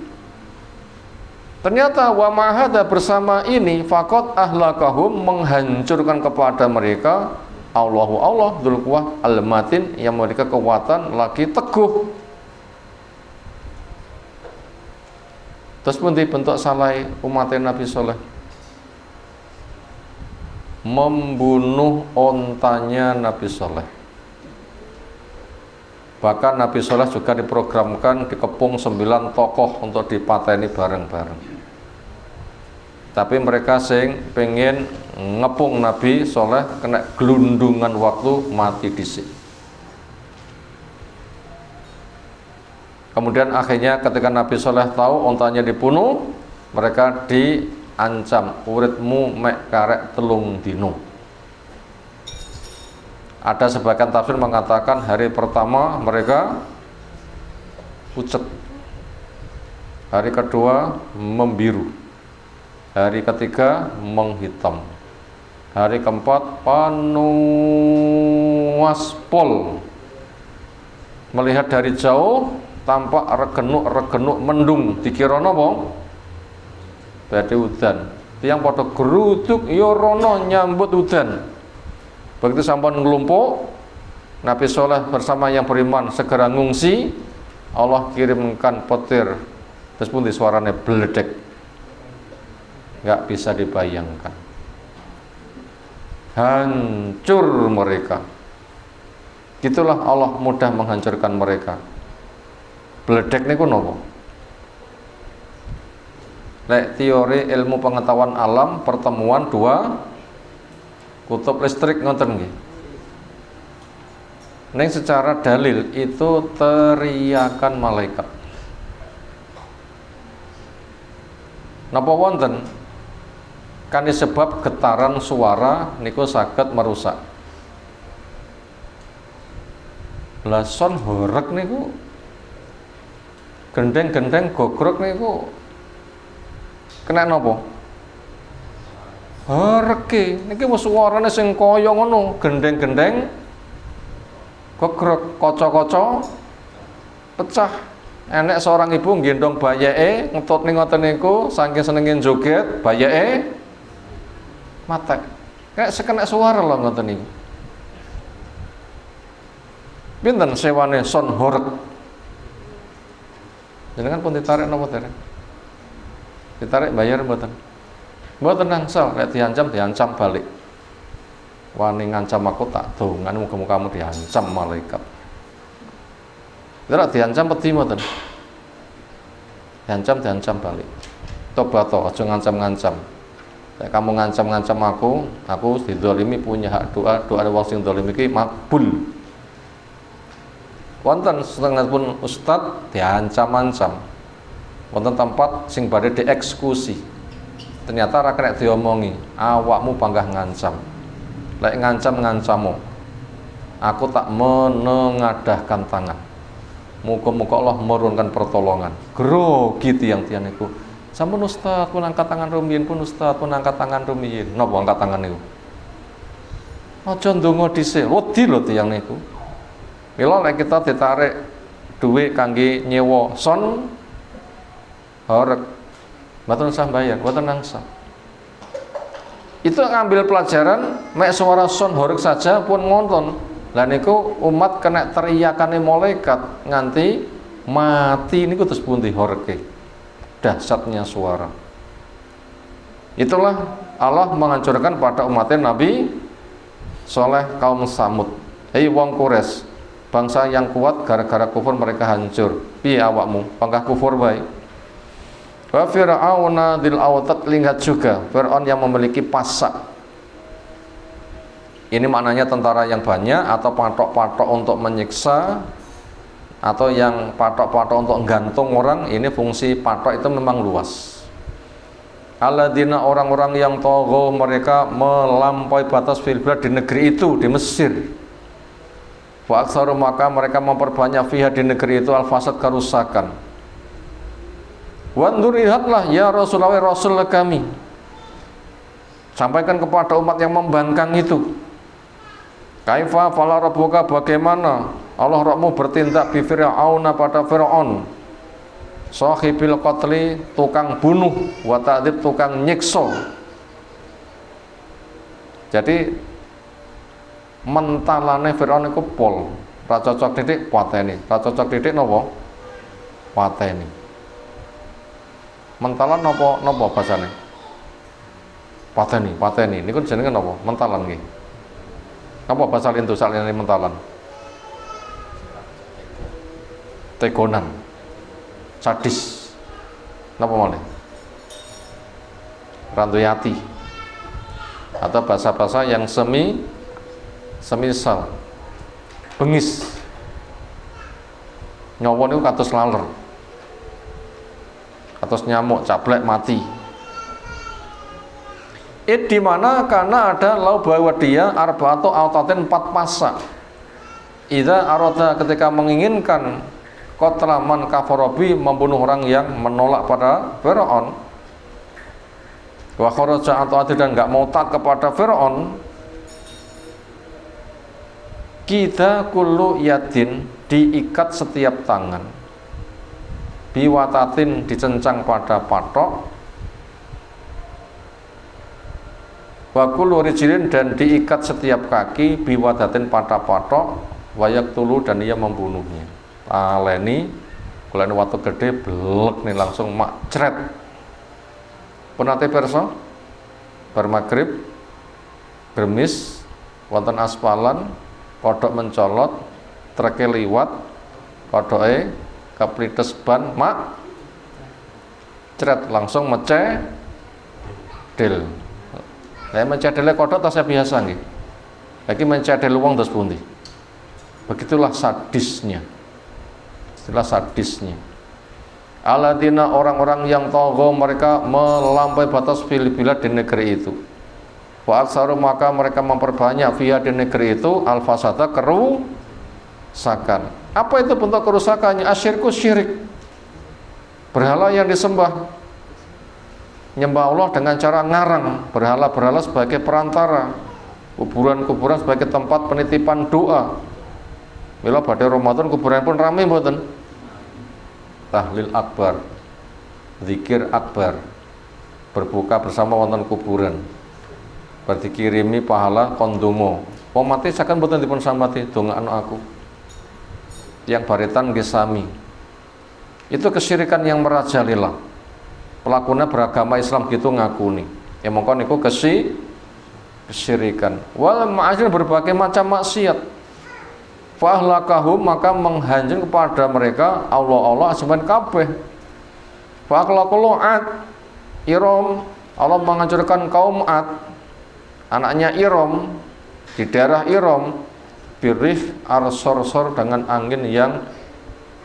Ternyata wa mahada, bersama ini, fakot ahlakahum, menghancurkan kepada mereka Allahu Allah dzul quwwah al-matin, yang memiliki kekuatan lagi teguh. Terus pun dibentuk salah umat Nabi Soleh, membunuh ontanya Nabi Soleh. Bahkan Nabi Soleh juga diprogramkan dikepung 9 tokoh untuk dipateni bareng-bareng. Tapi mereka sing pengen ngepung Nabi Soleh kena gelundungan waktu, mati dhisik. Kemudian akhirnya ketika Nabi Soleh tahu ontanya dibunuh, mereka diancam, uritmu mek karek 3 dino. Ada sebagian tafsir mengatakan hari pertama mereka pucet, hari kedua membiru, hari ketiga menghitam, hari keempat panuaspol, melihat dari jauh tampak regenuk-regenuk mendung, dikira napa? Badhe udan. Tiyang padha geruduk ya rono nyambut udan. Begitu sampun ngelumpuk, Nabi Soleh bersama yang beriman segera ngungsi. Allah kirimkan petir, terus pun di suaranya beledek, nggak bisa dibayangkan. Hancur mereka. Gitulah Allah mudah menghancurkan mereka. Beledek niku nopo? Lek teori ilmu pengetahuan alam, pertemuan 2 kutub listrik ngoten nggih. Ning secara dalil itu teriakan malaikat. Napa wonten? Kan disebab getaran suara niku saged merusak. Lah son horeg niku gendeng-gendeng gogrok niku kena napa? Horege niki wis suarane sing kaya ngono, gendeng-gendeng gogrok, kaca-kaca pecah. Enek seorang ibu nggendong bayeke ngetut ning ngoten niku, saking senengin joget, bayeke matek. Kayak sekena suara lho ngoten niku. Pinten sewane son horeg? Jenengan pun ditarik napa dereng? Ditarik bayar mboten? Mboten nangsal, nek diancam balik. Wani ngancam aku tak dongan muga-muga kamu diancam malaikat. Ora diancam peti mboten. Diancam balik. Tobat to, aja ngancam-ngancam. Nek kamu ngancam-ngancam aku dizalimi punya hak doa wong sing zalim iki makbul. Wonten setengah pun ustad diancam-ancam. Wonten tempat sing badhe dieksekusi. Ternyata ra kena diomongi, awakmu panggah ngancam. Lek ngancam-ngancamu, aku tak menengadahkan tangan. Muga-muga Allah menurunkan pertolongan. Grogi tiyang-tiyang niku. Sampun ustaz pun angkat tangan rumiyin, pun ustaz pun angkat tangan rumiyin. Napa angkat tangan niku? Aja ndonga dhisik, wedi lho tiyang niku. Mila lek kita ditarik duit kangge nyewa son horeg, mboten usah bayar, mboten nangsal. Itu ngambil pelajaran, mek suara son horeg saja pun ngonton. Lah niku umat kena teriakane malaikat nganti mati niku terus pundi horege. Dahsyatnya suara. Itulah Allah menghancurkan pada umatnya Nabi Soleh kaum Samud. Hei wong Quraisy, bangsa yang kuat gara-gara kufur mereka hancur. Piye awakmu? Panggah kufur bae. Wa fir'auna dzil autad, lihat juga Fir'aun yang memiliki pasak. Ini maknanya tentara yang banyak atau patok-patok untuk menyiksa atau yang patok-patok untuk gantung orang. Ini fungsi patok itu memang luas. Alladzina, orang-orang yang taghaw, mereka melampaui batas fil bilad, di negeri itu, di Mesir. Wa aktsaru, maka mereka memperbanyak fiha, di negeri itu, al-fasad, kerusakan. Wandur, lihatlah ya Rasulullah, Rasul kami, sampaikan kepada umat yang membangkang itu. Kaifa fala rabbuka, bagaimana Allah Rabbmu bertindak bi Fir'auna, pada Fir'aun, sahibil qatli, tukang bunuh, wa ta'dzib, tukang nyiksa. Jadi mentalane Firaun iku pol, ra cocok titik pateni, ra cocok titik napa? Pateni. Mentalan napa basane? Pateni niku jenenge napa? Mentalan nggih. Napa basa lintu saliyane mentalan? Tegonan. Sadis. Napa malih? Rantuyati. Atau bahasa-bahasa yang semisal bengis. Nyawa niku kados laler. Kados nyamuk cablek mati. Di mana karena ada lau bahwa dia arba'atu autatin 4 masa. Idza arada ketika menginginkan qatlaman kafarobi membunuh orang yang menolak pada Firaun. Wa kharaja atau dan enggak mau taat kepada Firaun. Kita kullu yadin diikat setiap tangan. Biwatatin dicencang pada patok. Wa kullu rijlin dan diikat setiap kaki biwadatin pada patok wayak tulu dan ia membunuhnya. Aleni kulane watu gede blek nih langsung makcret. Punate perso bar magrib Bermis wonten aspalan kodok mencolot treke liwat kodoke keplites ban mak cret langsung mece del. Lah mencedele kodok tasnya biasa nggih. Lagi mencedel wong terus pundi. Begitulah sadisnya. Istilah sadisnya. Aladina orang-orang yang togo mereka melampaui batas bila-bila di negeri itu. Wa aksaru maka mereka memperbanyak via di negeri itu al-fasada kerusakan. Apa itu bentuk kerusakannya? Asyirku syirik. Berhala yang disembah. Nyembah Allah dengan cara ngarang berhala-berhala sebagai perantara, kuburan-kuburan sebagai tempat penitipan doa. Bila pada Ramadan kuburan pun ramai mboten. Tahlil akbar, zikir akbar, berbuka bersama wonten kuburan. Berdikirimi pahala kondomo. Wong mati sakan mboten dipun sambati dongakno aku. Yang baritan nggih sami. Itu kesyirikan yang merajalela. Pelakunya beragama Islam gitu ngakuni. Ya mongko niku kesyirikan. Wal ma'asir berbagai macam maksiat. Fahlakahum maka menghancur kepada mereka Allah asman kabeh. Fakhlaqul Ad Iram Allah menghancurkan kaum Ad anaknya Iram di daerah Iram birrih arsorsor dengan angin yang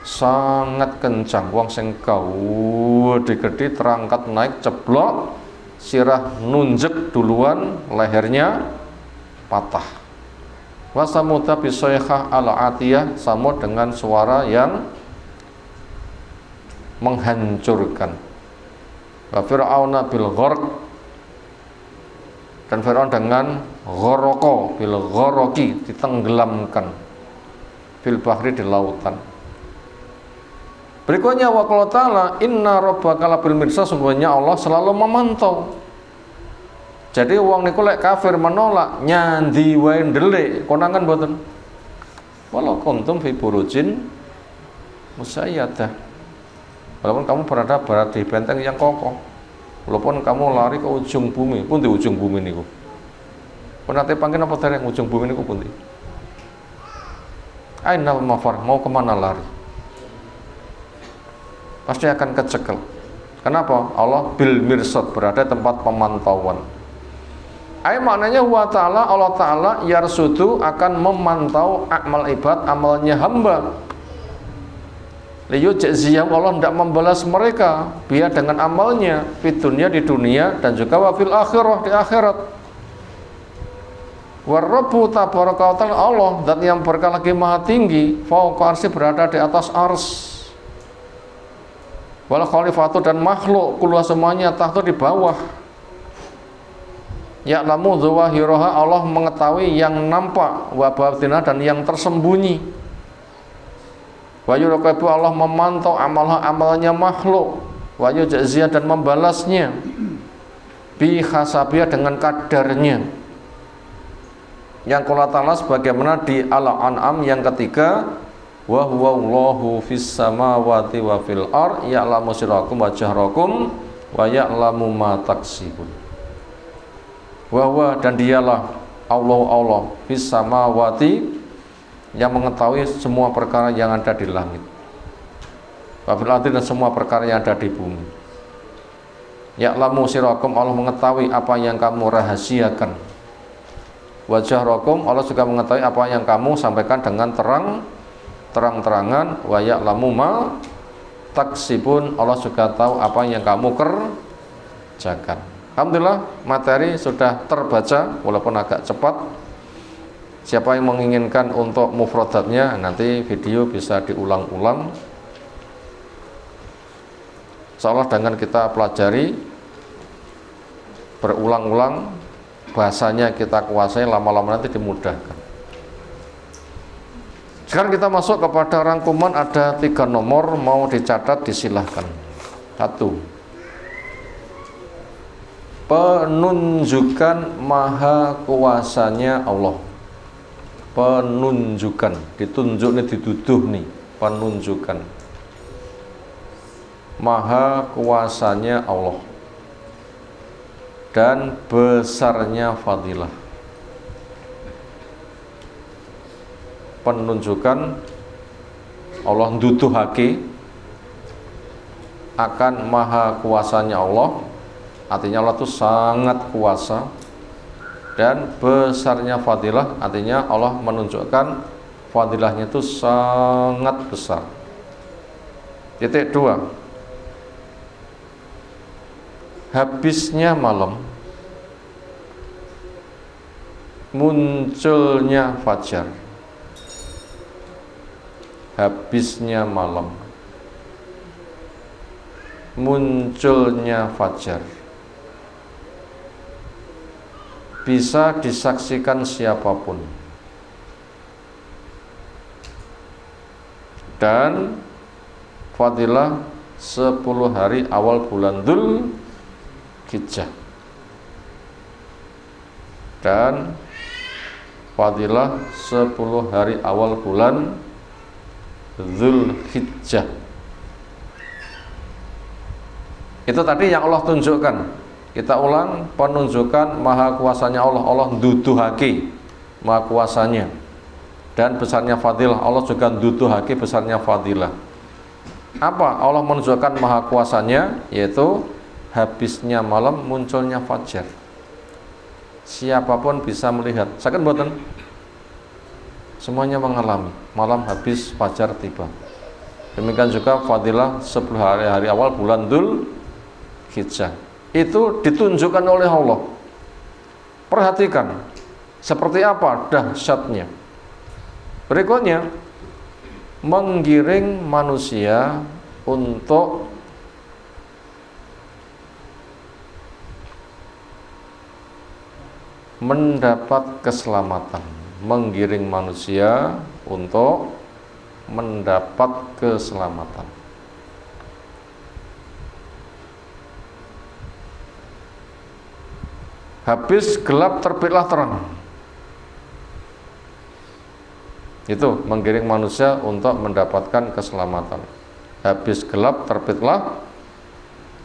sangat kencang. Wong sing gede terangkat naik ceblok sirah nunjek duluan lehernya patah. Wasamuta bisoykhah al-atiyah samud dengan suara yang menghancurkan. Wa fir'auna bil gharq dan Firaun dengan gharoko bil gharoki ditenggelamkan fil bahri di lautan. Berikutnya wa qala ta'ala inna rabbaka labil mirsad sungguhnya Allah selalu memantau. Jadi wong niku lek kafir menolak nyandi wae ndelik konangan mboten. Walau kuntum fi burujin musayyadah. Walaupun kamu berada di benteng yang kokoh. Walaupun kamu lari ke ujung bumi, pun di ujung bumi niku. Penate panggen apa dereng ujung bumi niku pundi? Ainal mafar, mau kemana lari? Pasti akan kecekel. Kenapa? Allah bil mirsad berada tempat pemantauan. Maknanya wa ta'ala Allah ta'ala yarsudu akan memantau amal ibad amalnya hamba. Liyujziyahum Allah tidak membalas mereka biar dengan amalnya di dunia dan juga wa fil akhirah di akhirat. Warabbu tabaraka wa ta'ala Allah dan yang berkah lagi maha tinggi fauqa arsy berada di atas ars. Wal khalifatu dan makhluk kullu semuanya tahta di bawah. Ya'lamu zawahiraha Allah mengetahui yang nampak wa batinah dan yang tersembunyi. Wa yuraqabu Allah memantau amalnya makhluk wa yujziyah dan membalasnya bi hasabiyah dengan kadarnya. yang qala ta'ala sebagaimana di Al-An'am yang ketiga, wa huwa Allahu fis samawati wa fil ard ya'lamu sirrakum wa jahrakum wa ya'lamu ma taksibun. Wa huwa, dan dialah Allah fis samawati, yang mengetahui semua perkara yang ada di langit, wa fil ard, dan semua perkara yang ada di bumi. Ya'lamu sirrakum, Allah mengetahui apa yang kamu rahasiakan. Wa jahrakum, Allah juga mengetahui apa yang kamu sampaikan dengan terang-terangan. Wa ya'lamu ma taksibun, Allah juga tahu apa yang kamu kerjakan. Alhamdulillah, materi sudah terbaca walaupun agak cepat. Siapa yang menginginkan untuk mufradatnya, nanti video bisa diulang-ulang. Insyaallah dengan kita pelajari berulang-ulang, bahasanya kita kuasai, lama-lama nanti dimudahkan. Sekarang kita masuk kepada rangkuman, ada 3 nomor, mau dicatat disilahkan. 1. Penunjukan maha kuasanya Allah. Penunjukan, ditunjuk nih, dituduh nih, penunjukan maha kuasanya Allah dan besarnya fadilah. Penunjukan Allah nduduhake akan maha kuasanya Allah, artinya Allah itu sangat kuasa, dan besarnya fadilah, artinya Allah menunjukkan fadilahnya itu sangat besar. Titik 2. Habisnya malam, munculnya fajar. Habisnya malam, munculnya fajar. Bisa disaksikan siapapun. Dan fadilah 10 hari awal bulan Dzulhijjah, dan fadilah 10 hari awal bulan Dzulhijjah. Itu tadi yang Allah tunjukkan. Kita ulang, penunjukan maha kuasanya Allah. Allah nduduhake maha kuasanya dan besarnya fadilah. Allah juga nduduhake besarnya fadilah. Apa Allah menunjukkan maha kuasanya? Yaitu habisnya malam, munculnya fajar. Siapapun bisa melihat. Saken mboten? Semuanya mengalami. Malam habis, fajar tiba. Demikian juga fadilah 10 hari awal bulan Dzulhijjah. Itu ditunjukkan oleh Allah. Perhatikan seperti apa dahsyatnya. Berikutnya, menggiring manusia untuk mendapat keselamatan. Menggiring manusia untuk mendapat keselamatan. Habis gelap terbitlah terang. Itu menggiring manusia untuk mendapatkan keselamatan. Habis gelap terbitlah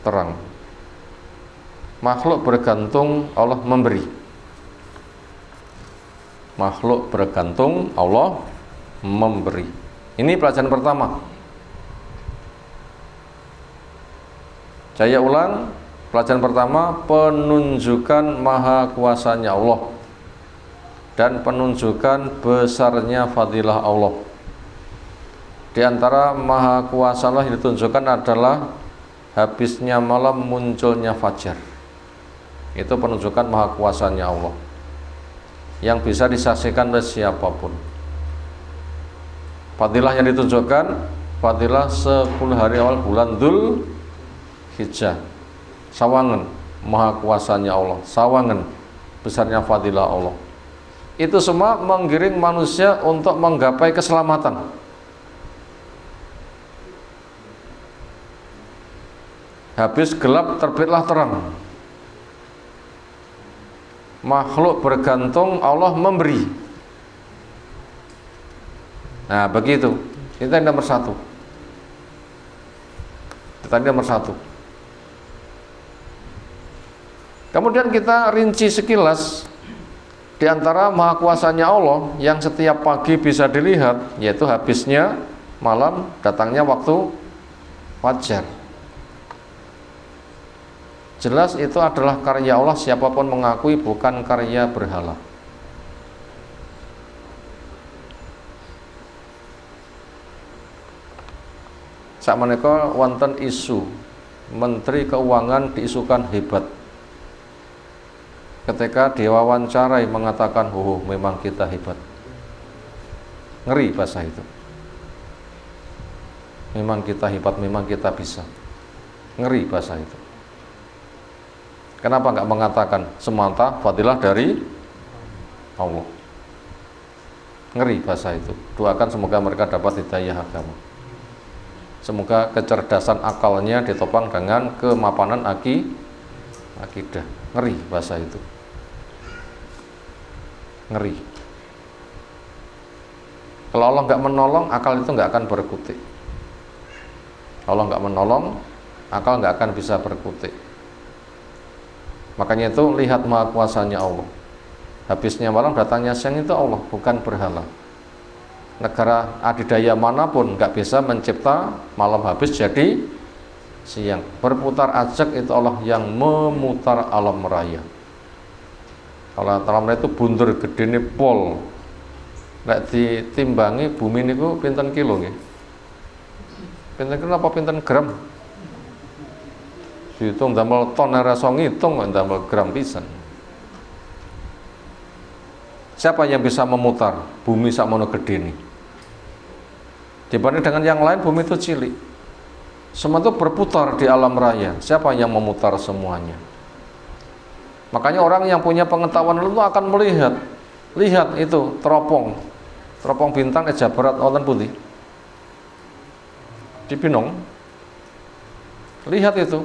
terang. Makhluk bergantung, Allah memberi. Makhluk bergantung, Allah memberi. Ini pelajaran pertama. Saya ulang, pelajaran pertama, penunjukan maha kuasanya Allah dan penunjukan besarnya fadilah Allah. Di antara maha kuasa Allah yang ditunjukkan adalah habisnya malam, munculnya fajar. Itu penunjukan maha kuasanya Allah yang bisa disaksikan oleh siapapun. Fadilah yang ditunjukkan, fadilah 10 hari awal bulan Dzulhijjah. Sawangan maha kuasanya Allah, sawangan besarnya fadilah Allah. Itu semua menggiring manusia untuk menggapai keselamatan. Habis gelap terbitlah terang. makhluk bergantung, Allah memberi. Nah begitu, itu yang nomor satu. Tadi nomor satu. Kemudian kita rinci sekilas di antara maha kuasanya Allah yang setiap pagi bisa dilihat, yaitu habisnya malam, datangnya waktu fajar. Jelas itu adalah karya Allah, siapapun mengakui, bukan karya berhala. Sakmenika wonten isu Menteri Keuangan diisukan hebat. Ketika diwawancarai mengatakan, "Oh, memang kita hebat." Ngeri bahasa itu. Memang kita hebat, memang kita bisa. Ngeri bahasa itu. Kenapa nggak mengatakan semata fadilah dari Allah? Ngeri bahasa itu. Doakan semoga mereka dapat hidayah agama. Semoga kecerdasan akalnya ditopang dengan kemapanan akidah. Ngeri bahasa itu. Ngeri. Kalau Allah nggak menolong, akal itu nggak akan berkutik. Allah nggak menolong, akal nggak akan bisa berkutik. Makanya itu lihat maha kuasanya Allah. Habisnya malam, datangnya siang itu Allah, bukan berhala. Negara adidaya manapun nggak bisa mencipta malam habis jadi siang. Berputar ajak itu Allah yang memutar alam raya. Kalau alam raya itu bundur gede nih pol. Nek ditimbangi bumi niku pinten kilo nggih? Pinten kilo apa pinten gram? Dihitung damel ton ora iso ngitung kok damel gram pisan. Siapa yang bisa memutar bumi sakmono gede nih? Dibanding dengan yang lain, bumi itu cilik. Semua itu berputar di alam raya. Siapa yang memutar semuanya? Makanya orang yang punya pengetahuan itu akan melihat. Lihat itu teropong bintang Jabarat wonten pundi? Di Pinong. Lihat itu.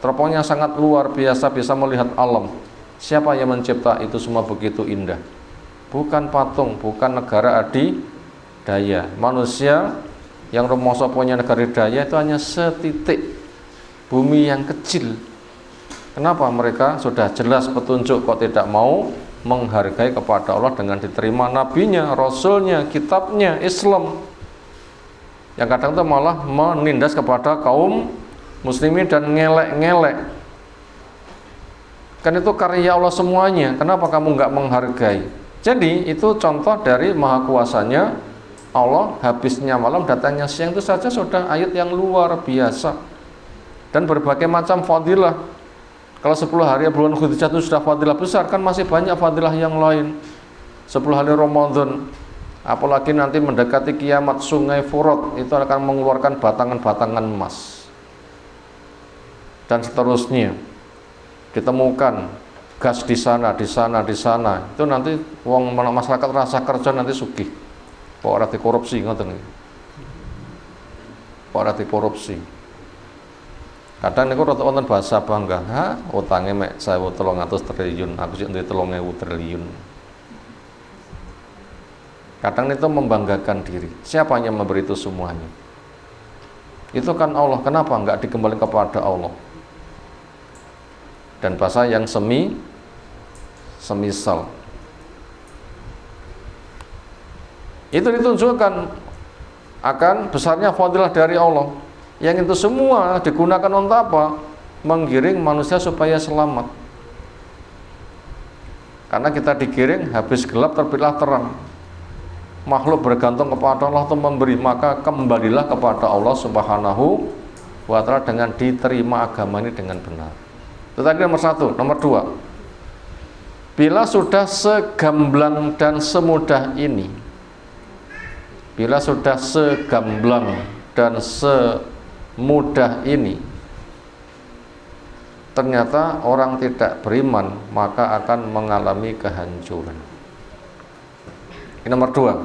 Teropongnya sangat luar biasa, bisa melihat alam. Siapa yang mencipta itu semua begitu indah? Bukan patung, bukan negara adidaya. Manusia yang rumoso punya negara adidaya itu hanya setitik bumi yang kecil. Kenapa mereka sudah jelas petunjuk kok tidak mau menghargai kepada Allah dengan diterima nabinya, rasulnya, kitabnya, Islam? Yang kadang itu malah menindas kepada kaum muslimin dan ngelek-ngelek. Kan itu karya Allah semuanya, kenapa kamu nggak menghargai? Jadi itu contoh dari maha kuasanya Allah. Habisnya malam, datangnya siang, itu saja sudah ayat yang luar biasa. Dan berbagai macam fadilah. Kalau 10 hari bulan Dzulhijjah itu sudah fadilah besar, kan masih banyak fadilah yang lain. 10 hari Ramadan, apalagi nanti mendekati kiamat, sungai Furat itu akan mengeluarkan batangan-batangan emas. Dan seterusnya. Ditemukan gas di sana. Itu nanti wong masyarakat rasa kerja nanti sugih. Kok ora dikorupsi ngoten iki. Kok ora dikorupsi. Kadang niku rada wonten bahasa bangga, "Ha, utange mek 1.300 triliun, aku sik duwe 3.000 triliun." Kadang itu membanggakan diri. Siapa yang memberi itu semuanya? Itu kan Allah. Kenapa enggak dikembalikan kepada Allah? Dan bahasa yang semisal itu ditunjukkan akan besarnya fadilah dari Allah, yang itu semua digunakan untuk apa? Menggiring manusia supaya selamat. Karena kita digiring, habis gelap terbitlah terang. Makhluk bergantung kepada Allah untuk memberi, maka kembalilah kepada Allah Subhanahu wa ta'ala dengan diterima agama ini dengan benar. Itu tadi nomor satu. Nomor dua, bila sudah segamblang dan semudah ini, ternyata orang tidak beriman, maka akan mengalami kehancuran. Ini nomor dua.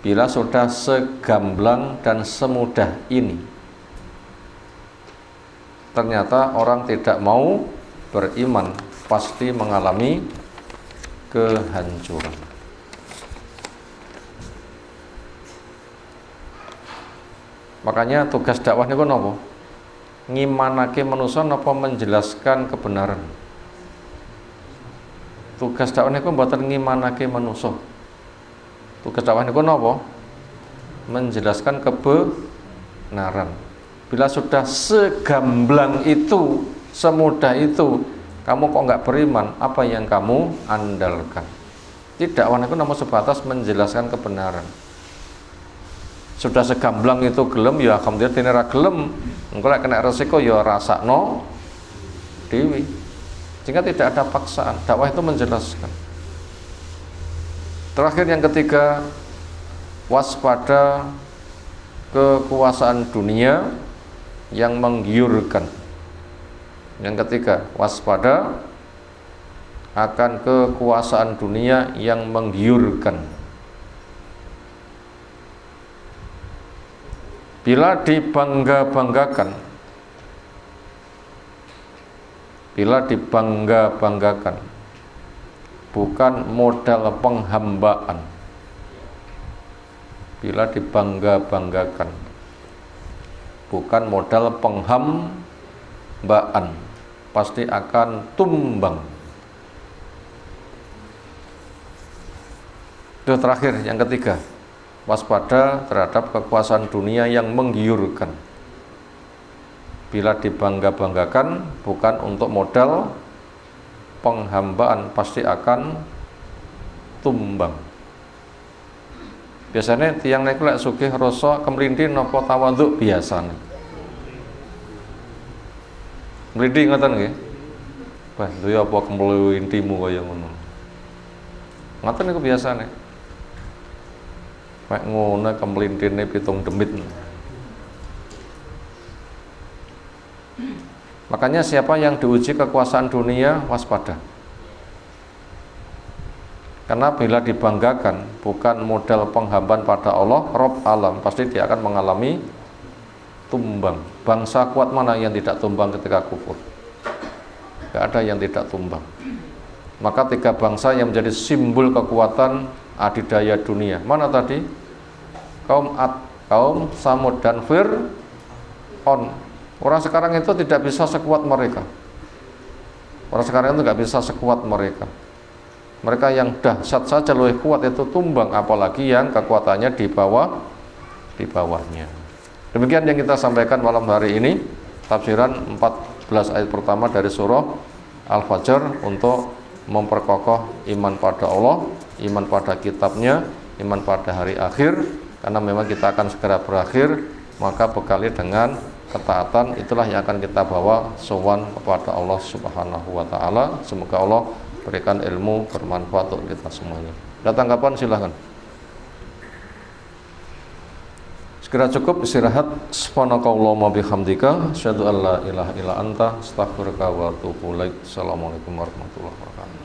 Bila sudah segamblang dan semudah ini, ternyata orang tidak mau beriman, pasti mengalami kehancuran. Makanya tugas dakwah niku napa? Ngimanake manusa napa menjelaskan kebenaran. Tugas dakwah niku mboten ngimanake manusa. Tugas dakwah niku napa? Menjelaskan kebenaran. Bila sudah segamblang itu, semudah itu, kamu kok nggak beriman, apa yang kamu andalkan? Tidak, dakwah niku namanya sebatas menjelaskan kebenaran. Sudah segamblang itu gelem ya alhamdulillah, dene ra gelem engko lek kena resiko ya rasakno dewi. Sehingga tidak ada paksaan. Dakwah itu menjelaskan. Terakhir yang ketiga, waspada kekuasaan dunia yang menggiurkan. Yang ketiga, waspada akan kekuasaan dunia yang menggiurkan. Bila dibangga-banggakan, bukan modal penghambaan. Bila dibangga-banggakan, bukan modal penghambaan, pasti akan tumbang. Itu terakhir, yang ketiga, waspada terhadap kekuasaan dunia yang menggiurkan. Bila dibangga-banggakan bukan untuk modal penghambaan, pasti akan tumbang. Biasanya tiang niku lek sugih rasa kemrindi napa tawadhu biasane. Mrindi ngoten nggih. Wah, duwe apa kemlintimu kaya ngono. Ngoten niku biasane. Mek ngono kemlintine pitung demit. Makanya siapa yang diuji kekuasaan dunia, waspada. Karena bila dibanggakan bukan modal penghambaan pada Allah, Rabb alam, pasti dia akan mengalami tumbang. Bangsa kuat mana yang tidak tumbang ketika kufur? Tidak ada yang tidak tumbang. Maka tiga bangsa yang menjadi simbol kekuatan adidaya dunia, mana tadi? Kaum Ad, kaum Samud dan Fir'aun. Orang sekarang itu tidak bisa sekuat mereka. Orang sekarang itu tidak bisa sekuat mereka. Mereka yang dahsyat saja lebih kuat itu tumbang, apalagi yang kekuatannya di bawahnya. Demikian yang kita sampaikan malam hari ini, tafsiran 14 ayat pertama dari surah Al-Fajr untuk memperkokoh iman pada Allah, iman pada kitabnya, iman pada hari akhir. Karena memang kita akan segera berakhir, maka bekali dengan ketaatan itulah yang akan kita bawa sowan kepada Allah Subhanahu wa taala. Semoga Allah berikan ilmu bermanfaat untuk kita semuanya. Ada tanggapan silahkan. Sekira cukup istirahat. Subhanakallahumma bihamdika asyhadu an la ilaha illa anta astaghfiruka wa atubu ilaik. Assalamualaikum warahmatullahi wabarakatuh.